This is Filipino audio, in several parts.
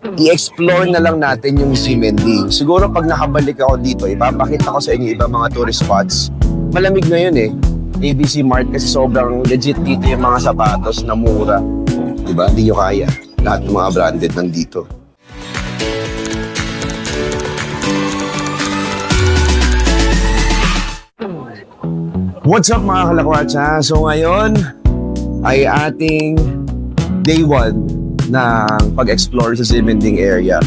i-explore na lang natin yung Ximending. Siguro pag nakabalik ako dito, ipapakita ko sa inyo ibang mga tourist spots. Malamig ngayon eh. ABC Mart kasi sobrang legit dito yung mga sapatos na mura. Diba? Hindi nyo kaya. Lahat ng mga branded nandito. What's up mga kalakwatsa? So ngayon ay ating day 1 ng pag-explore sa Ximending area.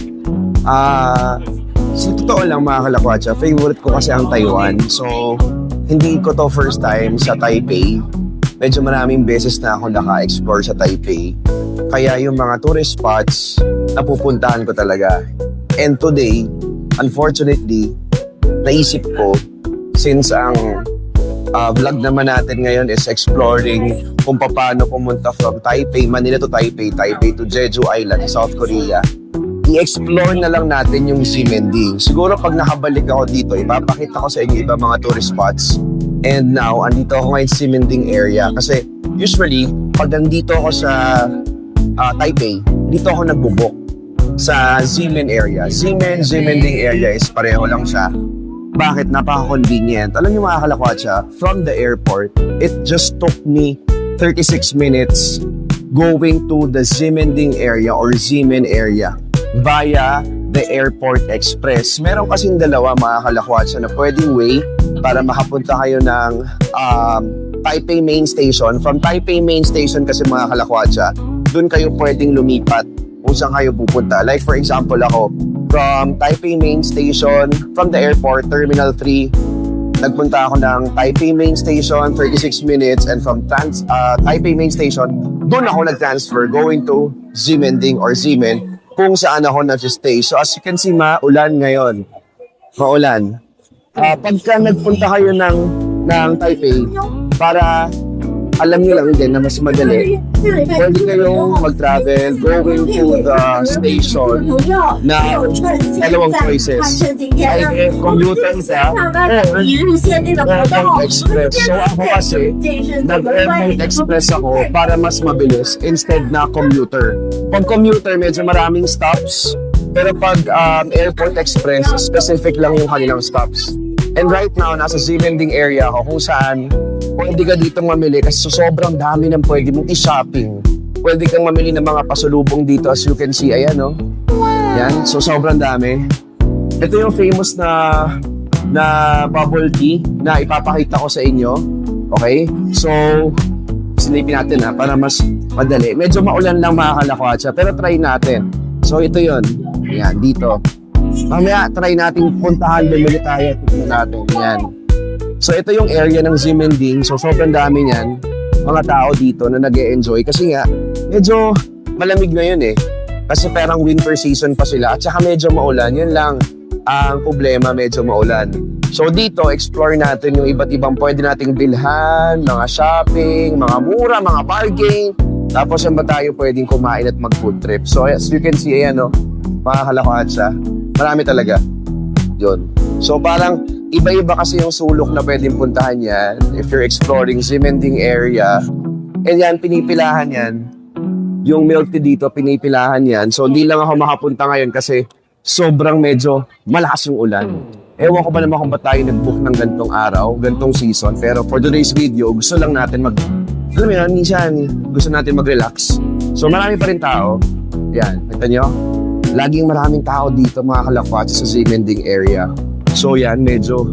Sa totoo lang mga kalakwatsa, favorite ko kasi ang Taiwan. So hindi ko to first time sa Taipei. Medyo maraming beses na ako naka-explore sa Taipei. Kaya yung mga tourist spots, napupuntahan ko talaga. And today, unfortunately, naisip ko, since ang vlog naman natin ngayon is exploring kung paano pumunta from Taipei, Manila to Taipei, Taipei to Jeju Island, South Korea. I-explore na lang natin yung Ximending. Siguro pag nakabalik ako dito, ipapakita ko sa inyo ibang mga tourist spots. And now, andito ako ngayon sa Ximending area. Kasi usually, pag nandito ako sa Taipei, dito ako nagbubok sa Ximen area. Ximending area is pareho lang siya. Bakit? Napaka-convenient. Alam niyo mga kalakwatsa, from the airport, it just took me 36 minutes going to the Ximending area or Ximen area via the Airport Express. Meron kasing dalawa mga kalakwatsa na pwedeng way para makapunta kayo ng Taipei Main Station. From Taipei Main Station kasi mga kalakwatsa, dun kayo pwedeng lumipat kung saan kayo pupunta. Like for example ako, from Taipei Main Station, from the airport, Terminal 3, nagpunta ako ng Taipei Main Station, 36 minutes, and from Taipei Main Station, doon ako nag-transfer going to Ximending or Ximen, kung saan ako nag-stay. So as you can see, maulan ngayon. Maulan. Pagka nagpunta kayo ng Taipei, para alam niyo lang din na mas madali, pwede kayong mag-travel going to the station na dalawang choices. Ay, commuter sa Airport Express. So ako kasi, nag-Airport Express ako para mas mabilis instead na commuter. Pag commuter, medyo maraming stops. Pero pag Airport Express, specific lang yung kanilang stops. And right now, nasa Ximending area ako kung saan pwede ka dito mamili kasi sobrang dami ng pwede mong i-shopping. Pwede kang mamili ng mga pasalubong dito as you can see. Ayan, no? Yan. So, sobrang dami. Ito yung famous na bubble tea na ipapakita ko sa inyo. Okay? So, silipin natin para mas madali. Medyo maulan lang mga kalakwatsa, pero try natin. So, ito yon. Ayan, dito. Mamaya, try natin puntahan, bumili tayo, tignan natin. Yan. So, ito yung area ng Ximending. So, sobrang dami niyan. Mga tao dito na nag-e-enjoy. Kasi nga, medyo malamig ngayon eh. Kasi parang winter season pa sila. At saka medyo maulan. Yun lang ang problema, medyo maulan. So, dito, explore natin yung iba't ibang pwede nating bilhan, mga shopping, mga mura, mga bargain. Tapos, yan ba tayo pwedeng kumain at mag-food trip. So, as you can see, ayan, no? Mga kalakwatsa. Marami talaga. Yun. So parang iba-iba kasi yung sulok na pwedeng puntahan yan if you're exploring Ximending area. And yan, pinipilahan yan. Yung milk tea dito, pinipilahan yan. So hindi lang ako makapunta ngayon kasi sobrang medyo malakas yung ulan. Ewan ko ba naman kung ba tayo nag-book ng gantong araw, gantong season. Pero for today's video, gusto lang natin alam mo yan, minsan gusto natin mag-relax. So marami pa rin tao. Yan, kita nyo? Laging maraming tao dito mga kalakwatsa sa Ximending area. So yan, medyo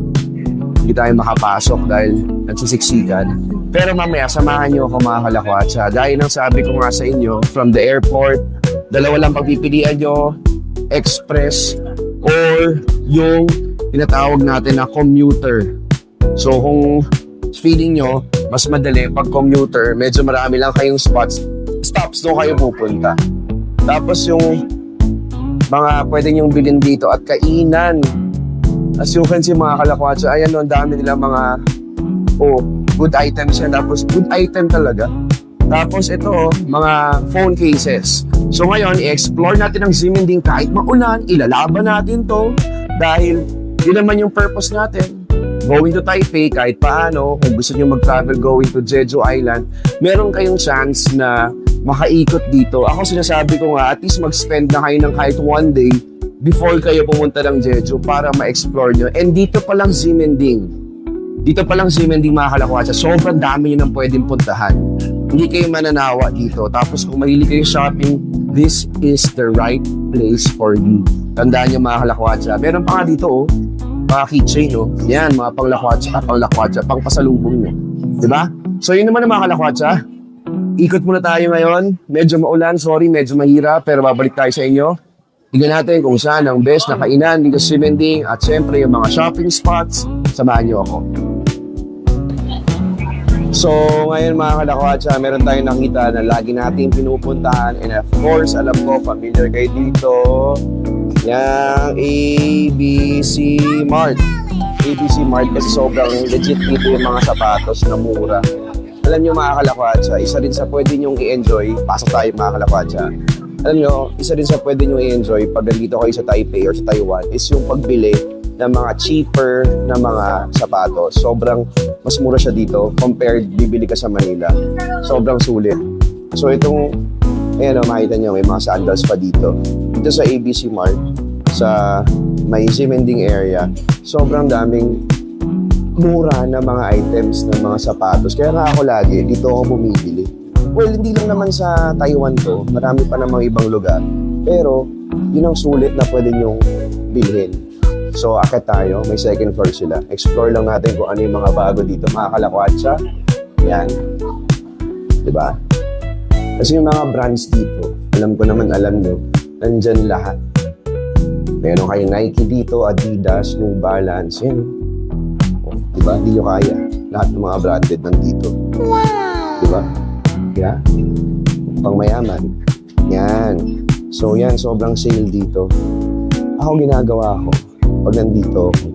hindi tayo makapasok dahil nagsisiksikan. Pero mamaya, samahan nyo ako mga kalakwatsa. Dahil nang sabi ko nga sa inyo, from the airport, dalawa lang pagpipilian nyo, express or yung tinatawag natin na commuter. So kung feeling nyo, mas madali pag commuter, medyo marami lang kayong stops doon kayo pupunta. Tapos yung mga pwede nyong bilhin dito at kainan. As you can see mga kalakwatsa, ayan, ang dami nila mga good items yan. Tapos good item talaga. Tapos ito, mga phone cases. So ngayon, i-explore natin ang Ximending kahit maulan, ilalaban natin to dahil yun naman yung purpose natin. going to Taipei, kahit paano, kung gusto nyo mag-travel going to Jeju Island, meron kayong chance na makaikot dito. Ako sinasabi ko nga, at least mag-spend na kayo ng kahit one day before kayo pumunta ng Jeju para ma-explore nyo. And dito pa lang Ximending. Dito pa lang Ximending mga kalakwatsa, sobrang dami nyo nang pwedeng puntahan. Hindi kayo mananawa dito. Tapos kung mahilig kayo shopping, this is the right place for you. Tandaan nyo mga kalakwatsa. Meron pa nga dito mga keychain Yan, mga panglakwatsa, pang pasalubong nyo. Diba? So yun naman ang mga kalakwatsa. Ikot muna tayo ngayon. Medyo maulan, sorry, medyo mahirap, pero babalik tayo sa inyo. Tignan natin kung saan ang best na kainan dito sa Ximending at syempre yung mga shopping spots. Samahan nyo ako. So, ngayon mga kalakwatsa, meron tayong nakita na lagi nating pinupuntahan and of course, alam ko, familiar kayo dito. Yung ABC Mart. ABC Mart kasi sobrang legit dito yung mga sapatos na mura. Alam nyo mga kalakwatsa, isa rin sa pwede nyong i-enjoy, pasok tayo mga kalakwatsa. Alam nyo, isa rin sa pwede nyong i-enjoy pag nandito kayo sa Taipei or sa Taiwan is yung pagbili ng mga cheaper na mga sapatos. Sobrang mas mura siya dito compared bibili ka sa Manila. Sobrang sulit. So itong, ayan makita nyo, may mga sandals pa dito. Dito sa ABC Mart, sa may Ximending area, sobrang daming mura na mga items ng mga sapatos. Kaya nga ako lagi, dito ako bumibili. Well, hindi lang naman sa Taiwan to. Marami pa namang ibang lugar. Pero, yun ang sulit na pwede nyong bilhin. So, akit tayo. May second floor sila. Explore lang natin kung ano yung mga bago dito. Mga kalakwatsa. Yan. Diba? Kasi yung mga brands dito, alam ko naman, alam nyo, nandyan lahat. Meron kayong Nike dito, Adidas, New Balance. Yan. Diba? Hindi nyo kaya. Lahat ng mga branded nandito. Wow! Diba? Yeah? Pang mayaman. Yan. So yan, sobrang sale dito. Ako ginagawa ko, pag nandito ako,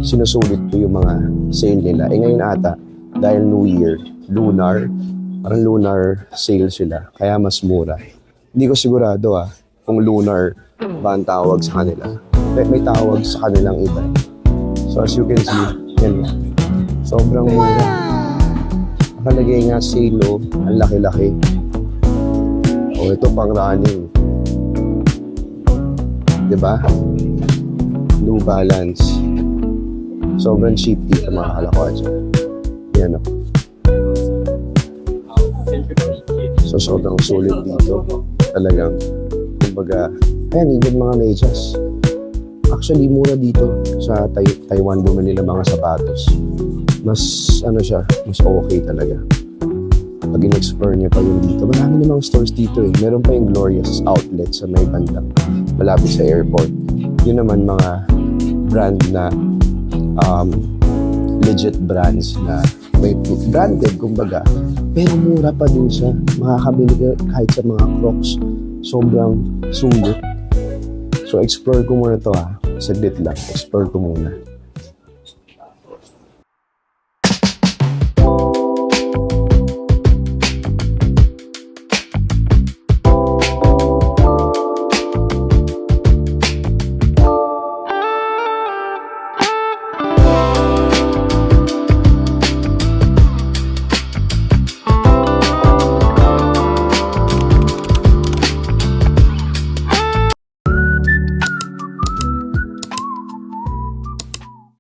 sinusulit ko yung mga sale nila. Ngayon ata, dahil New Year, parang lunar sale sila. Kaya mas mura. Hindi ko sigurado kung lunar ba ang tawag sa kanila. May tawag sa kanilang iba. So as you can see, yan. Sobrang mura. Nakalagay nga sale, ang laki-laki. Ito pang running. Diba? New Balance. Sobrang cheap dito mga kalakwatsa. Yan So sobrang sulit dito. Talagang, kumbaga, ayan, yung mga medyas. Actually, mura dito sa Taiwan bumili ng mga sapatos. Mas mas okay talaga. Pag in-explore niya pa yung dito, marami namang stores dito Meron pa yung Glorious Outlet sa may bandang malapit sa airport. Yun naman mga brand na legit brands na may branded kumbaga. Pero mura pa din siya. Makakabili ka kahit sa mga Crocs. Sobrang sulit. So explore ko muna to Saglit lang. Explore ko muna.